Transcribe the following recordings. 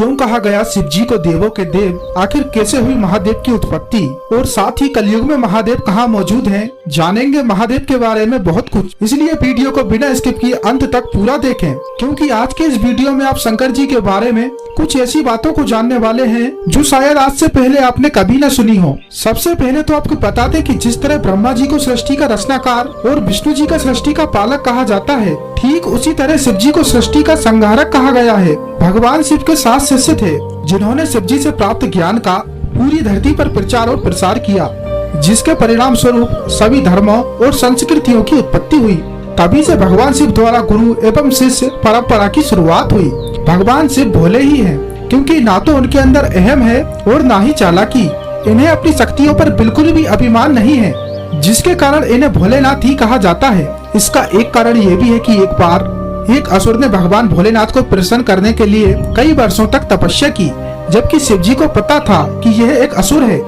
क्यों कहा गया शिव जी को देवों के देव, आखिर कैसे हुई महादेव की उत्पत्ति, और साथ ही कलयुग में महादेव कहाँ मौजूद हैं, जानेंगे महादेव के बारे में बहुत कुछ। इसलिए वीडियो को बिना स्किप किए अंत तक पूरा देखें, क्योंकि आज के इस वीडियो में आप शंकर जी के बारे में कुछ ऐसी बातों को जानने वाले हैं जो शायद आज से पहले आपने कभी न सुनी हो। सबसे पहले तो आपको बता दें कि जिस तरह ब्रह्मा जी को सृष्टि का रचनाकार और विष्णु जी का सृष्टि का पालक कहा जाता है, ठीक उसी तरह शिव जी को सृष्टि का संहारक कहा गया है। भगवान शिव के 7 शिष्य थे जिन्होंने शिव जी से प्राप्त ज्ञान का पूरी धरती पर प्रचार और प्रसार किया, जिसके परिणाम स्वरूप सभी धर्मों और संस्कृतियों की उत्पत्ति हुई। तभी से भगवान शिव द्वारा गुरु एवं शिष्य परंपरा की शुरुआत हुई। भगवान शिव भोले ही हैं, क्योंकि ना तो उनके अंदर अहम है और ना ही चालाकी। इन्हें अपनी शक्तियों पर बिल्कुल भी अभिमान नहीं है, जिसके कारण इन्हें भोलेनाथ ही कहा जाता है। इसका एक कारण ये भी है कि एक बार एक असुर ने भगवान भोलेनाथ को प्रसन्न करने के लिए कई वर्षों तक तपस्या की, जबकि शिव जी को पता था कि यह एक असुर है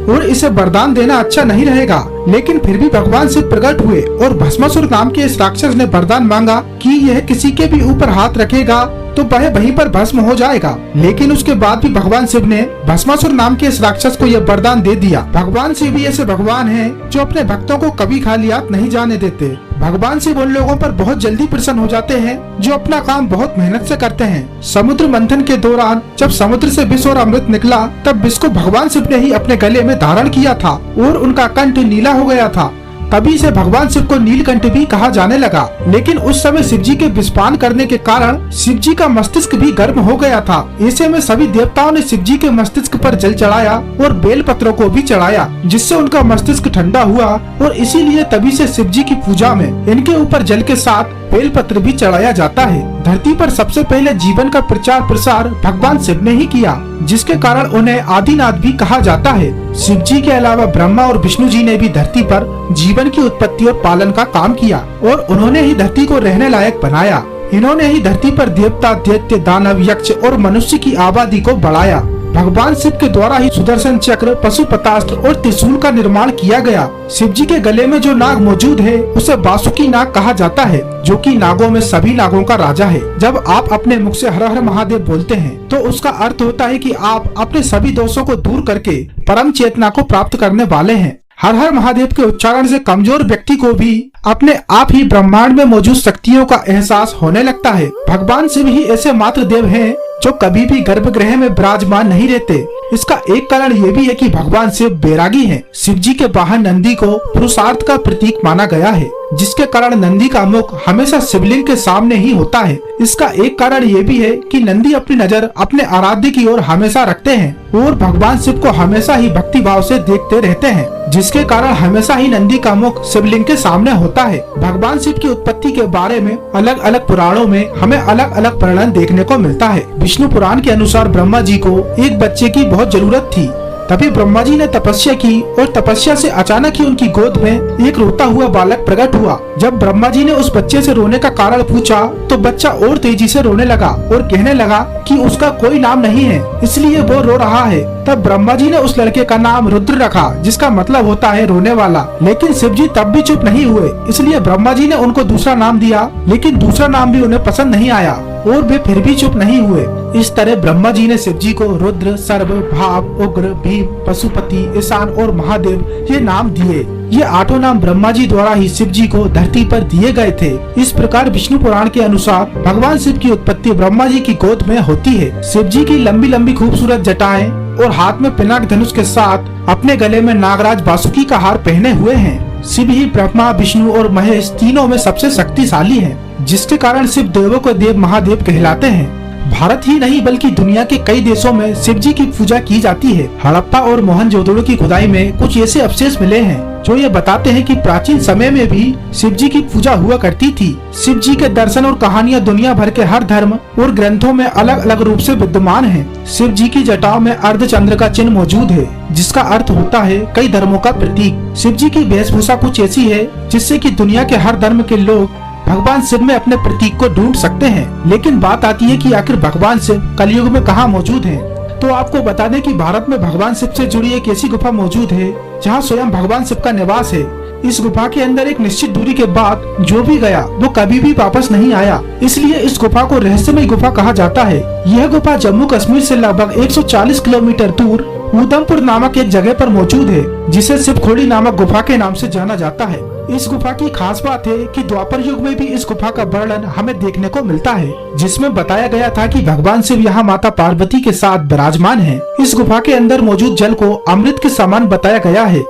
और इसे वरदान देना अच्छा नहीं रहेगा। लेकिन फिर भी भगवान शिव प्रकट हुए और भस्मासुर नाम के इस राक्षस ने वरदान मांगा कि यह किसी के भी ऊपर हाथ रखेगा तो वह वहीं पर भस्म हो जाएगा। लेकिन उसके बाद भी भगवान शिव ने भस्मासुर नाम के इस राक्षस को यह वरदान दे दिया। भगवान शिव ही ऐसे भगवान हैं जो अपने भक्तों को कभी खाली हाथ नहीं जाने देते। भगवान शिव उन लोगों पर बहुत जल्दी प्रसन्न हो जाते हैं जो अपना काम बहुत मेहनत से करते हैं। समुद्र मंथन के दौरान जब समुद्र से विष और अमृत निकला, तब विष को भगवान शिव ने ही अपने गले में धारण किया था और उनका कंठ नीला हो गया था। तभी से भगवान शिव को नीलकंठ भी कहा जाने लगा। लेकिन उस समय शिव जी के विषपान करने के कारण शिव जी का मस्तिष्क भी गर्म हो गया था। ऐसे में सभी देवताओं ने शिव जी के मस्तिष्क पर जल चढ़ाया और बेल पत्रों को भी चढ़ाया, जिससे उनका मस्तिष्क ठंडा हुआ। और इसीलिए तभी से शिव जी की पूजा में इनके ऊपर जल के साथ बेल पत्र भी चढ़ाया जाता है। धरती पर सबसे पहले जीवन का प्रचार प्रसार भगवान शिव ने ही किया, जिसके कारण उन्हें आदिनाथ भी कहा जाता है। शिव जी के अलावा ब्रह्मा और विष्णु जी ने भी धरती पर जीवन की उत्पत्ति और पालन का काम किया और उन्होंने ही धरती को रहने लायक बनाया। इन्होंने ही धरती पर देवता, दैत्य, दानव, यक्ष और मनुष्य की आबादी को बढ़ाया। भगवान शिव के द्वारा ही सुदर्शन चक्र, पशुपतास्त्र और त्रिशूल का निर्माण किया गया। शिव जी के गले में जो नाग मौजूद है उसे वासुकी नाग कहा जाता है, जो कि नागों में सभी नागों का राजा है। जब आप अपने मुख से हर हर महादेव बोलते हैं तो उसका अर्थ होता है कि आप अपने सभी दोषों को दूर करके परम चेतना को प्राप्त करने वाले हैं। हर हर महादेव के उच्चारण से कमजोर व्यक्ति को भी अपने आप ही ब्रह्मांड में मौजूद शक्तियों का एहसास होने लगता है। भगवान शिव ही ऐसे मात्र देव हैं जो कभी भी गर्भगृह में विराजमान नहीं रहते। इसका एक कारण ये भी है कि भगवान शिव बैरागी हैं। शिव जी के वाहन नंदी को पुरुषार्थ का प्रतीक माना गया है, जिसके कारण नंदी का मुख हमेशा शिवलिंग के सामने ही होता है। इसका एक कारण ये भी है कि नंदी अपनी नजर अपने आराध्य की ओर हमेशा रखते हैं और भगवान शिव को हमेशा ही भक्ति भाव से देखते रहते हैं, जिसके कारण हमेशा ही नंदी का मुख शिवलिंग के सामने होता है। भगवान शिव की उत्पत्ति के बारे में अलग अलग पुराणों में हमें अलग अलग वर्णन देखने को मिलता है। विष्णु पुराण के अनुसार ब्रह्मा जी को एक बच्चे की बहुत जरूरत थी। तभी ब्रह्मा जी ने तपस्या की और तपस्या से अचानक ही उनकी गोद में एक रोता हुआ बालक प्रकट हुआ। जब ब्रह्मा जी ने उस बच्चे से रोने का कारण पूछा तो बच्चा और तेजी से रोने लगा और कहने लगा कि उसका कोई नाम नहीं है, इसलिए वो रो रहा है। तब ब्रह्मा जी ने उस लड़के का नाम रुद्र रखा, जिसका मतलब होता है रोने वाला। लेकिन शिव जी तब भी चुप नहीं हुए, इसलिए ब्रह्मा जी ने उनको दूसरा नाम दिया। लेकिन दूसरा नाम भी उन्हें पसंद नहीं आया और वे फिर भी चुप नहीं हुए। इस तरह ब्रह्मा जी ने शिव जी को रुद्र, सर्व, भाव, उग्र, भीम, पशुपति, ईशान और महादेव ये नाम दिए। ये 8 नाम ब्रह्मा जी द्वारा ही शिव जी को धरती पर दिए गए थे। इस प्रकार विष्णु पुराण के अनुसार भगवान शिव की उत्पत्ति ब्रह्मा जी की गोद में होती है। शिव जी की लंबी लंबी खूबसूरत जटाएं और हाथ में पिनाक धनुष के साथ अपने गले में नागराज वासुकी का हार पहने हुए हैं। शिव ही ब्रह्मा, विष्णु और महेश तीनों में सबसे शक्तिशाली हैं, जिसके कारण शिव देवों को देव महादेव कहलाते हैं। भारत ही नहीं बल्कि दुनिया के कई देशों में शिव जी की पूजा की जाती है। हड़प्पा और मोहनजोदड़ो की खुदाई में कुछ ऐसे अवशेष मिले हैं जो ये बताते हैं कि प्राचीन समय में भी शिव जी की पूजा हुआ करती थी। शिव जी के दर्शन और कहानियां दुनिया भर के हर धर्म और ग्रंथों में अलग अलग रूप से विद्यमान हैं। शिव जी की जटाओं में अर्धचंद्र का चिन्ह मौजूद है, जिसका अर्थ होता है कई धर्मों का प्रतीक। शिव जी की वेशभूषा कुछ ऐसी है जिससे कि दुनिया के हर धर्म के लोग भगवान शिव में अपने प्रतीक को ढूंढ सकते हैं। लेकिन बात आती है कि आखिर भगवान शिव कलयुग में कहाँ मौजूद हैं। तो आपको बता दें कि भारत में भगवान शिव से जुड़ी एक ऐसी गुफा मौजूद है जहाँ स्वयं भगवान शिव का निवास है। इस गुफा के अंदर एक निश्चित दूरी के बाद जो भी गया वो कभी भी वापस नहीं आया, इसलिए इस गुफा को रहस्यमय गुफा कहा जाता है। यह गुफा जम्मू कश्मीर से लगभग 140 किलोमीटर दूर उधमपुर नामक एक जगह पर मौजूद है, जिसे शिवखोड़ी नामक गुफा के नाम से जाना जाता है। इस गुफा की खास बात है कि द्वापर युग में भी इस गुफा का वर्णन हमें देखने को मिलता है, जिसमें बताया गया था कि भगवान शिव यहाँ माता पार्वती के साथ विराजमान हैं। इस गुफा के अंदर मौजूद जल को अमृत के समान बताया गया है।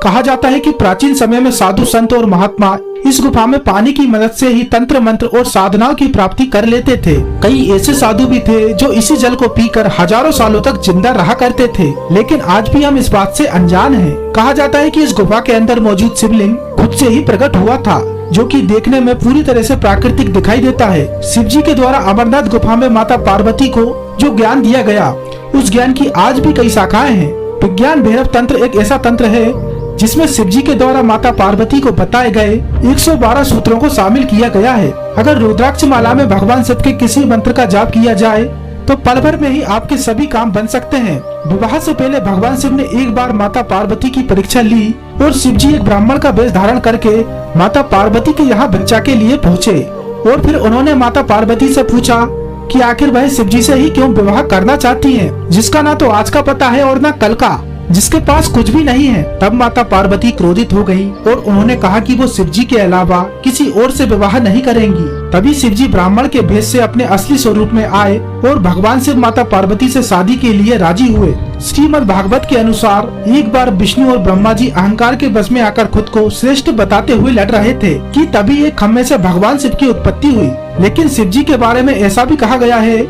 कहा जाता है कि प्राचीन समय में साधु संत और महात्मा इस गुफा में पानी की मदद से ही तंत्र मंत्र और साधनाओं की प्राप्ति कर लेते थे। कई ऐसे साधु भी थे जो इसी जल को पीकर हजारों सालों तक जिंदा रहा करते थे, लेकिन आज भी हम इस बात से अनजान हैं। कहा जाता है कि इस गुफा के अंदर मौजूद शिवलिंग खुद से ही प्रकट हुआ था, जो कि देखने में पूरी तरह से प्राकृतिक दिखाई देता है। शिव जी के द्वारा अमरनाथ गुफा में माता पार्वती को जो ज्ञान दिया गया, उस ज्ञान की आज भी कई शाखाएं हैं। विज्ञान भैरव तंत्र एक ऐसा तंत्र है जिसमें शिव जी के द्वारा माता पार्वती को बताए गए 112 सूत्रों को शामिल किया गया है। अगर रुद्राक्ष माला में भगवान शिव के किसी मंत्र का जाप किया जाए तो पल भर में ही आपके सभी काम बन सकते हैं। विवाह से पहले भगवान शिव ने एक बार माता पार्वती की परीक्षा ली और शिव जी एक ब्राह्मण का वेश धारण करके माता पार्वती के यहाँ भिक्षा के लिए पहुँचे, और फिर उन्होंने माता पार्वती से पूछा कि आखिर वह शिव जी से ही क्यों विवाह करना चाहती हैं, जिसका ना तो आज का पता है और ना कल का, जिसके पास कुछ भी नहीं है। तब माता पार्वती क्रोधित हो गई और उन्होंने कहा कि वो शिव जी के अलावा किसी और से विवाह नहीं करेंगी। तभी शिव जी ब्राह्मण के भेष से अपने असली स्वरूप में आए और भगवान शिव माता पार्वती से शादी के लिए राजी हुए। श्रीमद् भागवत के अनुसार एक बार विष्णु और ब्रह्मा जी अहंकार के बस में आकर खुद को श्रेष्ठ बताते हुए लड़ रहे थे कि तभी एक खम्भे से भगवान शिव की उत्पत्ति हुई। लेकिन शिव जी के बारे में ऐसा भी कहा गया है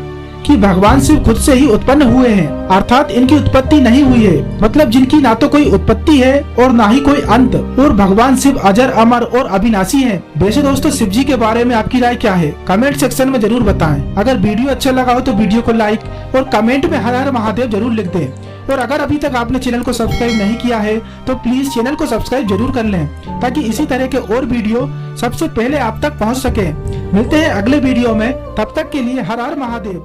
कि भगवान शिव खुद से ही उत्पन्न हुए हैं, अर्थात इनकी उत्पत्ति नहीं हुई है, मतलब जिनकी ना तो कोई उत्पत्ति है और ना ही कोई अंत, और भगवान शिव अजर अमर और अविनाशी हैं। वैसे दोस्तों, शिव जी के बारे में आपकी राय क्या है, कमेंट सेक्शन में जरूर बताएं। अगर वीडियो अच्छा लगा हो तो वीडियो को लाइक और कमेंट में हर हर महादेव जरूर लिख दें। और अगर अभी तक आपने चैनल को सब्सक्राइब नहीं किया है तो प्लीज चैनल को सब्सक्राइब जरूर कर लें, ताकि इसी तरह के और वीडियो सबसे पहले आप तक पहुंच सके। मिलते हैं अगले वीडियो में, तब तक के लिए हर हर महादेव।